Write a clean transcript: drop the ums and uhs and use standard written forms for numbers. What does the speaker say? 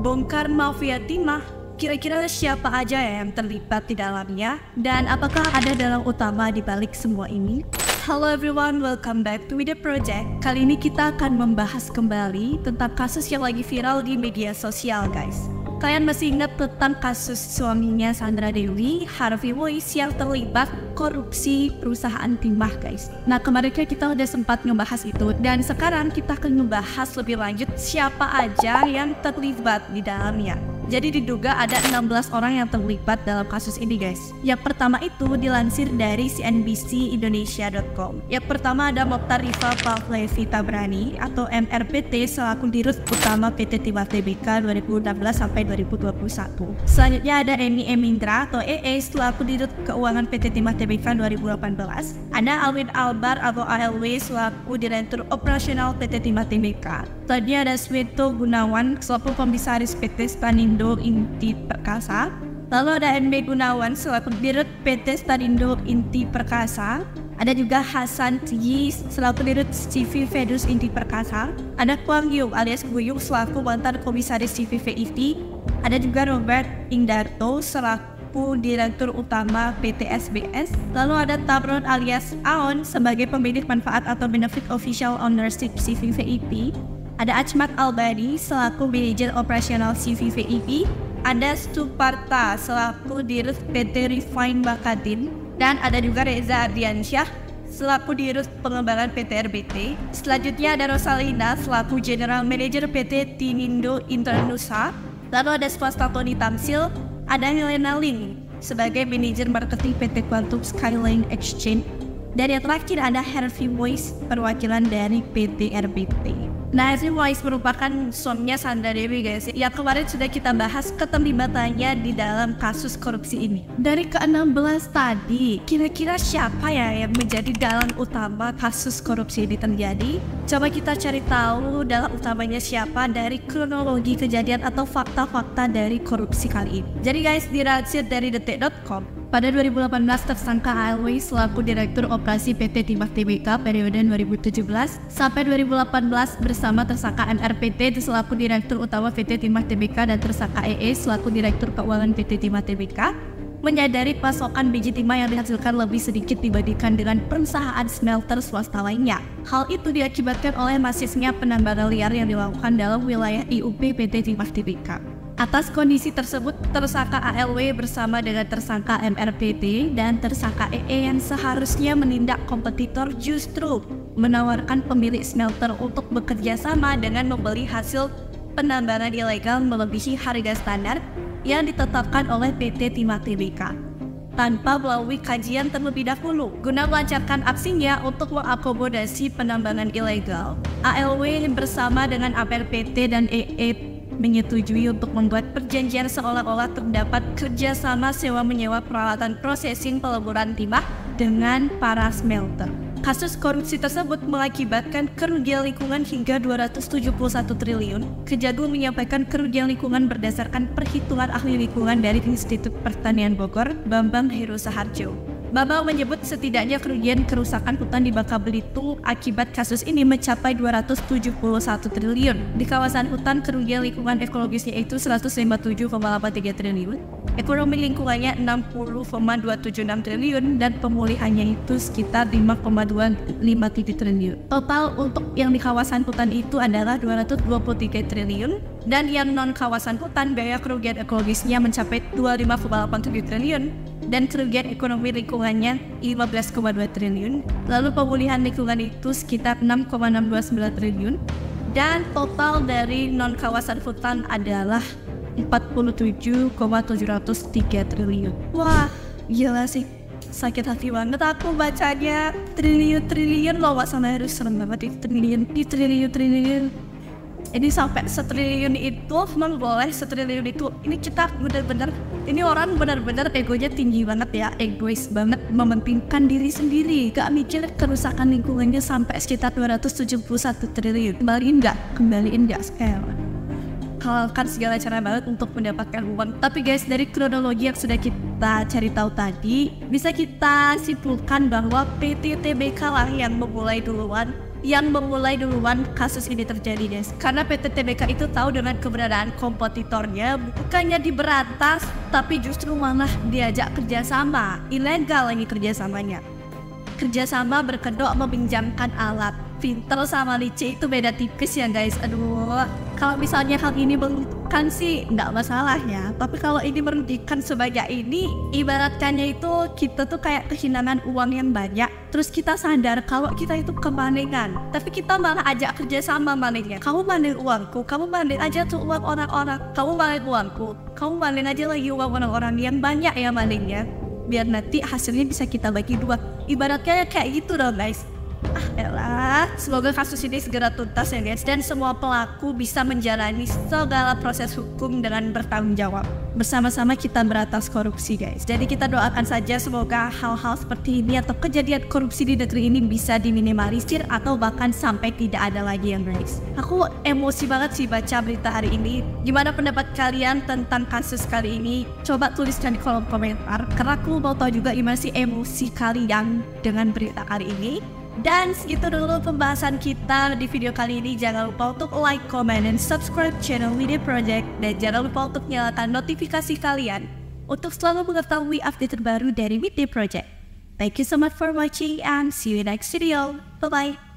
Bongkar mafia timah. Kira-kira siapa aja ya yang terlibat di dalamnya? Dan apakah ada dalang utama di balik semua ini? Hello everyone, welcome back to Widya Project. Kali ini kita akan membahas kembali tentang kasus yang lagi viral di media sosial, guys. Kalian masih ingat tentang kasus suaminya Sandra Dewi, Harvey Moise, yang terlibat korupsi perusahaan timah, guys. Nah, kemarin kita udah sempat ngebahas itu, dan sekarang kita akan ngebahas lebih lanjut siapa aja yang terlibat di dalamnya. Jadi diduga ada 16 orang yang terlibat dalam kasus ini, guys. Yang pertama itu dilansir dari cnbcindonesia.com. Yang pertama ada Mokhtar Rifa Pavlevi Tabrani atau MRPT selaku Dirut Utama PT Timah Tbk 2016 sampai 2021. Selanjutnya ada Emi Emindra atau EE selaku Dirut Keuangan PT Timah Tbk 2018. Ada Alwin Albar atau ALW selaku Direktur Operasional PT Timah Tbk. Selanjutnya ada Swito Gunawan selaku Komisaris PT Stanindo Inti Perkasa. Lalu ada MB Gunawan selaku Dirut PT Stanindo Inti Perkasa. Ada juga Hasan Yi selaku Dirut CV Vedus Inti Perkasa. Ada Kwang Yung alias Guyung selaku mantan Komisaris CV VIT. Ada juga Robert Ingdarto selaku Direktur Utama PT SBS. Lalu ada Tamron alias Aon sebagai pemilik manfaat atau Benefit Official Ownership CV VIP. Ada Achmat Albadi selaku Manajer Operasional CV VIP. Ada Stuparta selaku Dirut PT Refine Bakatin. Dan ada juga Reza Ardiansyah selaku Dirut Pengembangan PT RBT. Selanjutnya ada Rosalina selaku General Manager PT Tinindo Internusa. Lalu ada swasta Tony Tamsil. Ada Helena Ling sebagai Manajer Marketing PT Quantum Skyline Exchange. Dan yang terakhir ada Harvey Moise perwakilan dari PT RBT. Nah, Harvey Moise merupakan suaminya Sandra Dewi, guys, yang kemarin sudah kita bahas keterlibatannya di dalam kasus korupsi ini. Dari ke-16 tadi, kira-kira siapa ya yang menjadi dalang utama kasus korupsi ini terjadi? Coba kita cari tahu dalang utamanya siapa dari kronologi kejadian atau fakta-fakta dari korupsi kali ini. Jadi guys, dilansir dari detik.com, pada 2018 tersangka ALW selaku Direktur Operasi PT Timah Tbk periode 2017 sampai 2018 bersama tersangka MRPT selaku Direktur Utama PT Timah Tbk dan tersangka EE selaku Direktur Keuangan PT Timah Tbk menyadari pasokan biji timah yang dihasilkan lebih sedikit dibandingkan dengan perusahaan smelter swasta lainnya. Hal itu diakibatkan oleh masifnya penambangan liar yang dilakukan dalam wilayah IUP PT Timah Tbk. Atas kondisi tersebut, tersangka ALW bersama dengan tersangka MRPT dan tersangka EE yang seharusnya menindak kompetitor justru menawarkan pemilik smelter untuk bekerja sama dengan membeli hasil penambangan ilegal melebihi harga standar yang ditetapkan oleh PT Timah Tbk tanpa melalui kajian terlebih dahulu. Guna melancarkan aksinya untuk mengakomodasi penambangan ilegal, ALW bersama dengan MRPT dan EE menyetujui untuk membuat perjanjian seolah-olah terdapat kerjasama sewa-menyewa peralatan processing peleburan timah dengan para smelter. Kasus korupsi tersebut mengakibatkan kerugian lingkungan hingga 271 triliun. Kejagung menyampaikan kerugian lingkungan berdasarkan perhitungan ahli lingkungan dari Institut Pertanian Bogor, Bambang Heru Saharjo. Bambang menyebut setidaknya kerugian kerusakan hutan di Bangka Belitung akibat kasus ini mencapai 271 triliun. Di kawasan hutan, kerugian lingkungan ekologisnya itu 157,83 triliun, ekonomi lingkungannya 60,276 triliun, dan pemulihannya itu sekitar 5,257 triliun. Total untuk yang di kawasan hutan itu adalah 223 triliun, dan yang non kawasan hutan biaya kerugian ekologisnya mencapai 25,87 triliun. Dan kerugian ekonomi lingkungannya 15,2 triliun. Lalu pemulihan lingkungan itu sekitar 6,629 triliun. Dan total dari non kawasan hutan adalah 47,703 triliun. Wah, gila sih. Sakit hati banget aku bacanya. Triliun-triliun loh, sama harus serem banget di triliun-triliun. Ini sampai setriliun itu, memang boleh setriliun itu. Ini kita bener-bener, ini orang bener-bener egonya tinggi banget ya, egois banget, mementingkan diri sendiri, gak mikir kerusakan lingkungannya sampai sekitar 271 triliun. Kembaliin gak sekarang. Halalkan segala cara banget untuk mendapatkan uang. Tapi guys, dari kronologi yang sudah kita cari tahu tadi, bisa kita simpulkan bahwa PT TBK lah yang memulai duluan yang memulai duluan kasus ini terjadi, guys. Karena PT TBK itu tahu dengan keberadaan kompetitornya, bukannya diberantas, tapi justru malah diajak kerjasama. Ilegal lagi kerjasamanya. Kerjasama berkedok meminjamkan alat. Pinter sama licik itu beda tipis ya, guys. Aduh, kalau misalnya hal ini merugikan sih nggak masalah ya. Tapi kalau ini merugikan sebanyak ini, ibaratkannya itu kita tuh kayak kehilangan uang yang banyak. Terus kita sadar kalau kita itu kemalingan, tapi kita malah ajak kerjasama malingnya. Kamu maling uangku, kamu maling aja tuh uang orang-orang. Kamu maling uangku, kamu maling aja lagi uang orang-orang yang banyak ya malingnya. Biar nanti hasilnya bisa kita bagi dua. Ibaratnya kayak gitu dong, guys. Elah, semoga kasus ini segera tuntas ya, guys, dan semua pelaku bisa menjalani segala proses hukum dengan bertanggung jawab. Bersama-sama kita berantas korupsi, guys. Jadi kita doakan saja semoga hal-hal seperti ini atau kejadian korupsi di negeri ini bisa diminimalisir atau bahkan sampai tidak ada lagi, yang guys. Aku emosi banget sih baca berita hari ini. Gimana pendapat kalian tentang kasus kali ini? Coba tuliskan di kolom komentar, karena aku mau tahu juga gimana sih emosi kalian dengan berita hari ini. Dan segitu dulu pembahasan kita di video kali ini. Jangan lupa untuk like, comment, dan subscribe channel Widya Project. Dan jangan lupa untuk nyalakan notifikasi kalian untuk selalu mengetahui update terbaru dari Widya Project. Thank you so much for watching and see you next video. Bye-bye.